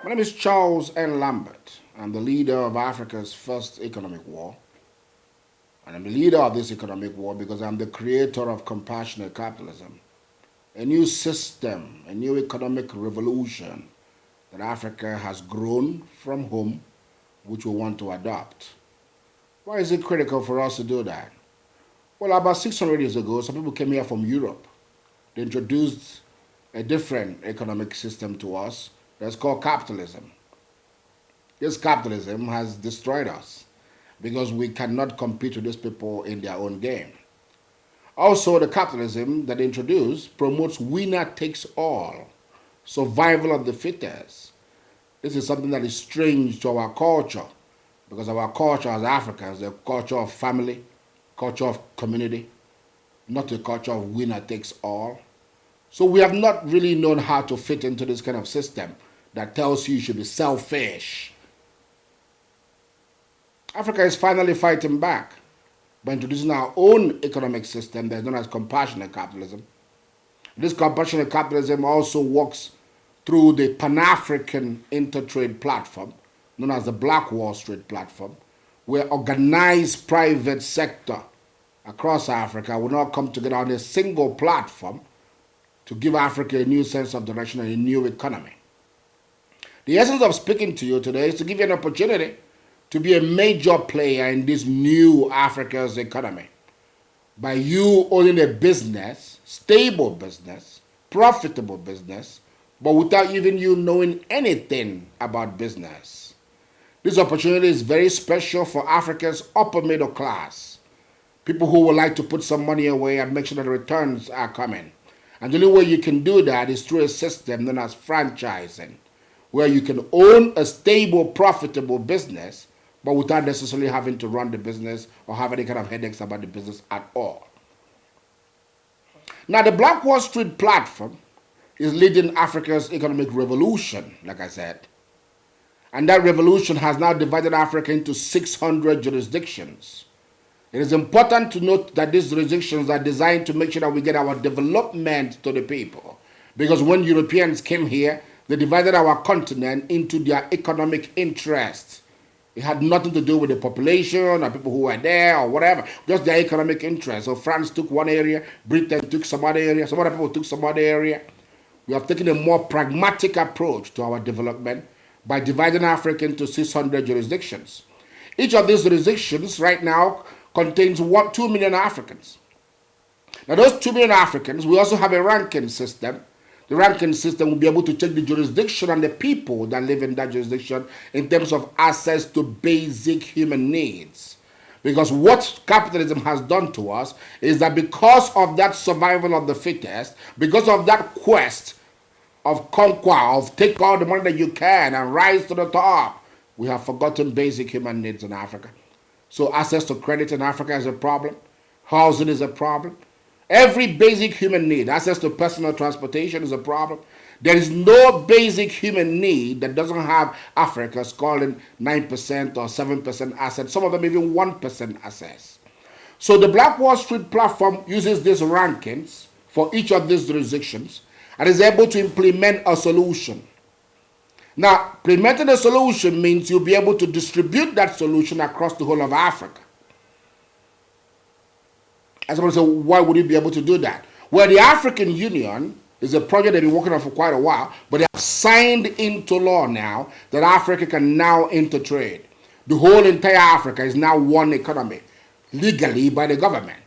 My name is Charles N. Lambert. I'm the leader of Africa's first economic war. And I'm the leader of this economic war because I'm the creator of compassionate capitalism, a new system, a new economic revolution that Africa has grown from home, which we want to adopt. Why is it critical for us to do that? Well, about 600 years ago, some people came here from Europe. They introduced a different economic system to us that's called capitalism. This capitalism has destroyed us because we cannot compete with these people in their own game. Also, the capitalism that they introduced promotes winner takes all, survival of the fittest. This is something that is strange to our culture because our culture as Africans is a culture of family, culture of community, not a culture of winner takes all. So we have not really known how to fit into this kind of system that tells you should be selfish. Africa is finally fighting back by introducing our own economic system that is known as compassionate capitalism. This compassionate capitalism also works through the Pan-African Intertrade Platform, known as the Black Wall Street Platform, where organized private sector across Africa will now come together on a single platform to give Africa a new sense of direction and a new economy. The essence of speaking to you today is to give you an opportunity to be a major player in this new Africa's economy by you owning a business, stable business, profitable business, but without even you knowing anything about business. This opportunity is very special for Africa's upper middle class, people who would like to put some money away and make sure that the returns are coming. And the only way you can do that is through a system known as franchising, where you can own a stable, profitable business, but without necessarily having to run the business or have any kind of headaches about the business at all. Now, the Black Wall Street Platform is leading Africa's economic revolution, like I said. And that revolution has now divided Africa into 600 jurisdictions. It is important to note that these jurisdictions are designed to make sure that we get our development to the people. Because when Europeans came here, they divided our continent into their economic interests. It had nothing to do with the population or people who were there or whatever, just their economic interests. So France took one area, Britain took some other area, some other people took some other area. We have taken a more pragmatic approach to our development by dividing Africa into 600 jurisdictions. Each of these jurisdictions right now contains 2 million Africans. Now those 2 million Africans, we also have a ranking system. The ranking system will be able to check the jurisdiction and the people that live in that jurisdiction in terms of access to basic human needs. Because what capitalism has done to us is that because of that survival of the fittest, because of that quest of conquer, of take all the money that you can and rise to the top, we have forgotten basic human needs in Africa. So access to credit in Africa is a problem. Housing is a problem. Every basic human need, access to personal transportation is a problem. There is no basic human need that doesn't have Africa scoring 9% or 7% assets, some of them even 1% access. So the Black Wall Street Platform uses these rankings for each of these jurisdictions and is able to implement a solution. Now, implementing a solution means you'll be able to distribute that solution across the whole of Africa. And somebody say, why would you be able to do that? Well, the African Union is a project they've been working on for quite a while, but they have signed into law now that Africa can now intertrade. The whole entire Africa is now one economy, legally by the government.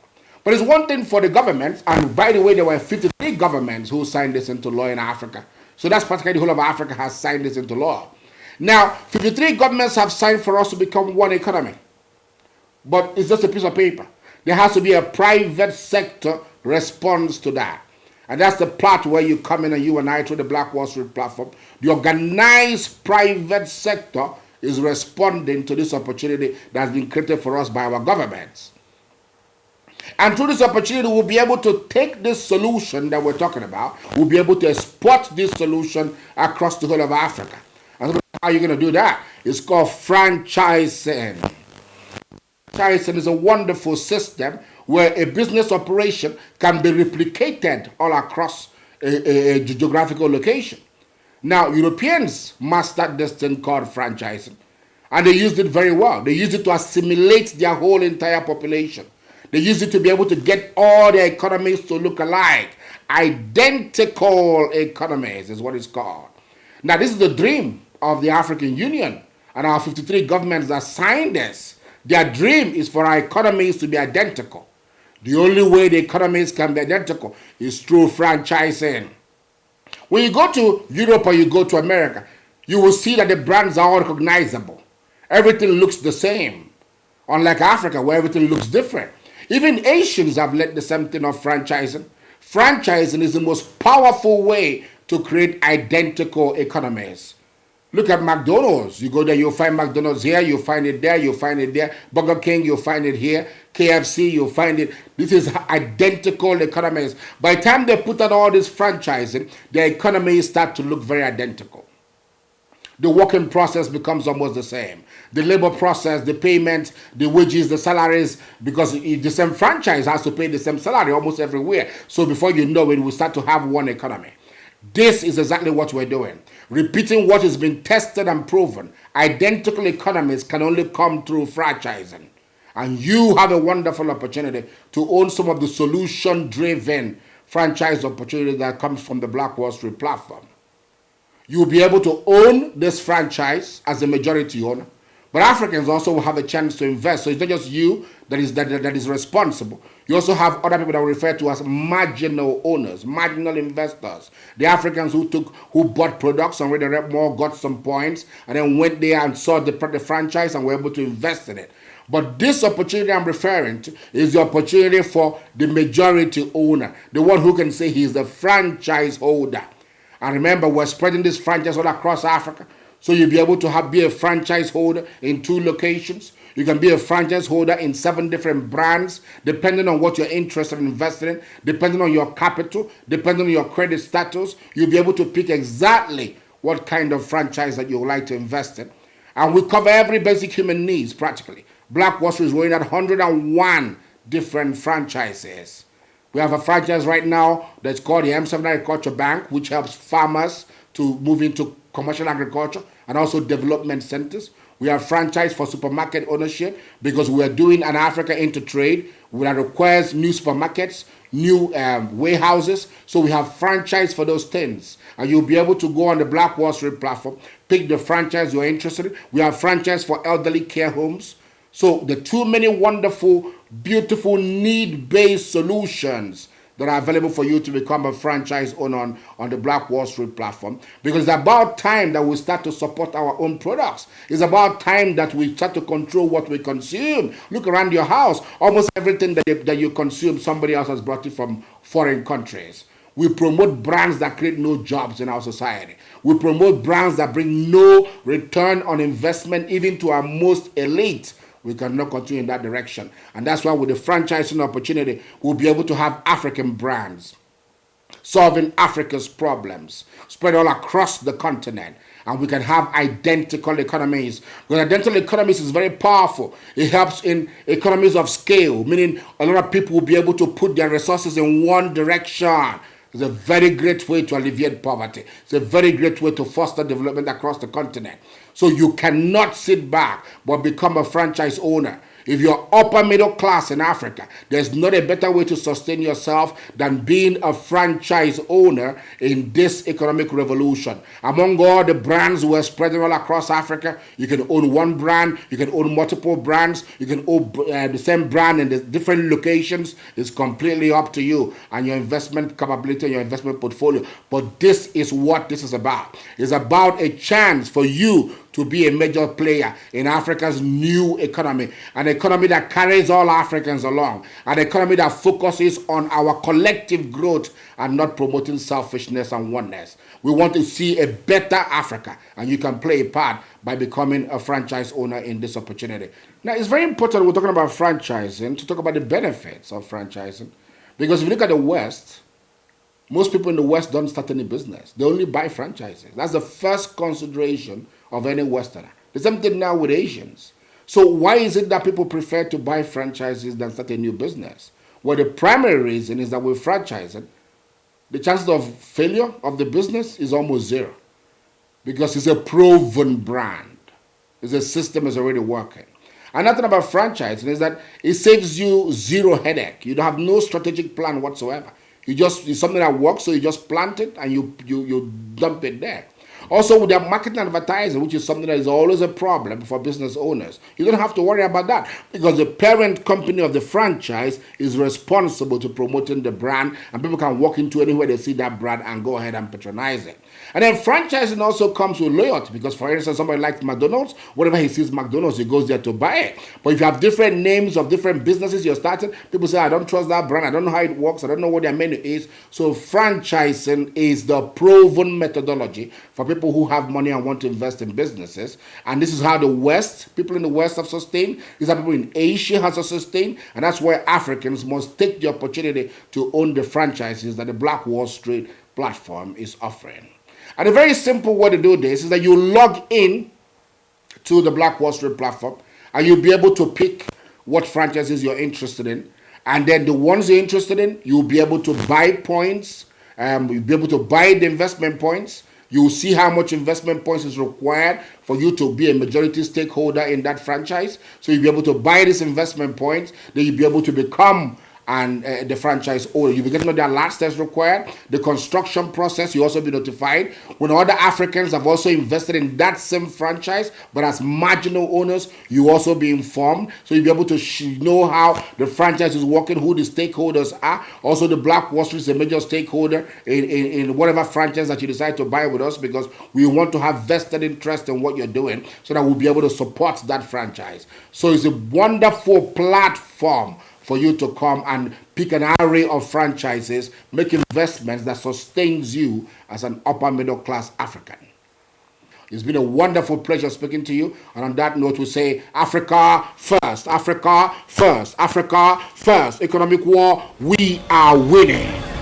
But it's one thing for the government, and by the way, there were 53 governments who signed this into law in Africa. So that's practically the whole of Africa has signed this into law. Now, 53 governments have signed for us to become one economy. But it's just a piece of paper. There has to be a private sector response to that. And that's the part where you come in and you and I through the Black Wall Street Platform. The organized private sector is responding to this opportunity that has been created for us by our governments. And through this opportunity, we'll be able to take this solution that we're talking about, we'll be able to export this solution across the whole of Africa. And how are you going to do that? It's called franchising. Franchising is a wonderful system where a business operation can be replicated all across a geographical location. Now, Europeans mastered this thing called franchising, and they used it very well. They used it to assimilate their whole entire population. They used it to be able to get all their economies to look alike. Identical economies is what it's called. Now, this is the dream of the African Union, and our 53 governments that signed this. Their dream is for our economies to be identical. The only way the economies can be identical is through franchising. When you go to Europe or you go to America, you will see that the brands are all recognizable. Everything looks the same. Unlike Africa, where everything looks different. Even Asians have led the same thing of franchising. Franchising is the most powerful way to create identical economies. Look at McDonald's. You go there, you'll find McDonald's here, you'll find it there, you'll find it there. Burger King, you'll find it here. KFC, you'll find it. This is identical economies. By the time they put on all this franchising, their economies start to look very identical. The working process becomes almost the same. The labor process, the payment, the wages, the salaries, because the same franchise has to pay the same salary almost everywhere. So before you know it, we start to have one economy. This is exactly what we're doing. Repeating what has been tested and proven. Identical economies can only come through franchising. And you have a wonderful opportunity to own some of the solution-driven franchise opportunity that comes from the Black Wall Street platform. You'll be able to own this franchise as a majority owner, but Africans also will have a chance to invest. So it's not just you that is responsible. You also have other people that we refer to as marginal owners, marginal investors. The Africans who bought products and read more, got some points, and then went there and saw the franchise and were able to invest in it. But this opportunity I'm referring to is the opportunity for the majority owner, the one who can say he's the franchise holder. And remember, we're spreading this franchise all across Africa. So you'll be able to be a franchise holder in 2 locations. You can be a franchise holder in 7 different brands, depending on what you're interested in investing in, depending on your capital, depending on your credit status. You'll be able to pick exactly what kind of franchise that you would like to invest in. And we cover every basic human needs practically. Black Wall Street is running at 101 different franchises. We have a franchise right now that's called the M7 Agriculture Bank, which helps farmers to move into commercial agriculture and also development centers. We have franchise for supermarket ownership because we are doing an Africa into trade that requires new supermarkets, new warehouses. So we have franchise for those things. And you'll be able to go on the Black Wall Street platform, pick the franchise you're interested in. We have franchise for elderly care homes. So the too many wonderful, beautiful, need-based solutions that are available for you to become a franchise owner on the Black Wall Street platform. Because it's about time that we start to support our own products. It's about time that we start to control what we consume. Look around your house. Almost everything that you consume, somebody else has brought it from foreign countries. We promote brands that create no jobs in our society. We promote brands that bring no return on investment even to our most elite. We cannot continue in that direction. And that's why with the franchising opportunity, we'll be able to have African brands solving Africa's problems, spread all across the continent. And we can have identical economies. Because identical economies is very powerful. It helps in economies of scale, meaning a lot of people will be able to put their resources in one direction. It's a very great way to alleviate poverty. It's a very great way to foster development across the continent. So you cannot sit back but become a franchise owner. If you're upper middle class in Africa, there's not a better way to sustain yourself than being a franchise owner in this economic revolution. Among all the brands we're spreading all across Africa, you can own one brand, you can own multiple brands, you can own the same brand in the different locations. It's completely up to you and your investment capability and your investment portfolio. But this is what this is about. It's about a chance for you to be a major player in Africa's new economy, an economy that carries all Africans along, an economy that focuses on our collective growth and not promoting selfishness and oneness. We want to see a better Africa, and you can play a part by becoming a franchise owner in this opportunity. Now, it's very important we're talking about franchising to talk about the benefits of franchising, because if you look at the West, most people in the West don't start any business. They only buy franchises. That's the first consideration of any Westerner. The same thing now with Asians. So why is it that people prefer to buy franchises than start a new business? Well, the primary reason is that with franchising, the chances of failure of the business is almost zero. because it's a proven brand. It's a system that's already working. Another thing about franchising is that it saves you zero headache. You don't have no strategic plan whatsoever. It's something that works, so you just plant it and you dump it there. Also, with their marketing and advertising, which is something that is always a problem for business owners, you don't have to worry about that because the parent company of the franchise is responsible to promoting the brand, and people can walk into anywhere they see that brand and go ahead and patronize it. And then franchising also comes with loyalty because, for instance, somebody likes McDonald's, whenever he sees McDonald's, he goes there to buy it. But if you have different names of different businesses you're starting, people say, I don't trust that brand, I don't know how it works, I don't know what their menu is. So franchising is the proven methodology for people who have money and want to invest in businesses. And this is how people in the West have sustained. These are people in Asia have sustained. And that's where Africans must take the opportunity to own the franchises that the Black Wall Street platform is offering. And a very simple way to do this is that you log in to the Black Wall Street platform and you'll be able to pick what franchises you're interested in. And then the ones you're interested in, you'll be able to buy points. You'll be able to buy the investment points. You'll see how much investment points is required for you to be a majority stakeholder in that franchise. So you'll be able to buy these investment points. Then you'll be able to become the franchise owner. You'll be getting all the alerts that's required. The construction process, you also be notified. When other Africans have also invested in that same franchise, but as marginal owners, you also be informed. So you'll be able to know how the franchise is working, who the stakeholders are. Also, the Black Wall Street is a major stakeholder in whatever franchise that you decide to buy with us, because we want to have vested interest in what you're doing so that we'll be able to support that franchise. So it's a wonderful platform for you to come and pick an array of franchises, make investments that sustains you as an upper middle class African. It's been a wonderful pleasure speaking to you. And on that note, we say Africa first, Africa first, Africa first. Economic war, we are winning.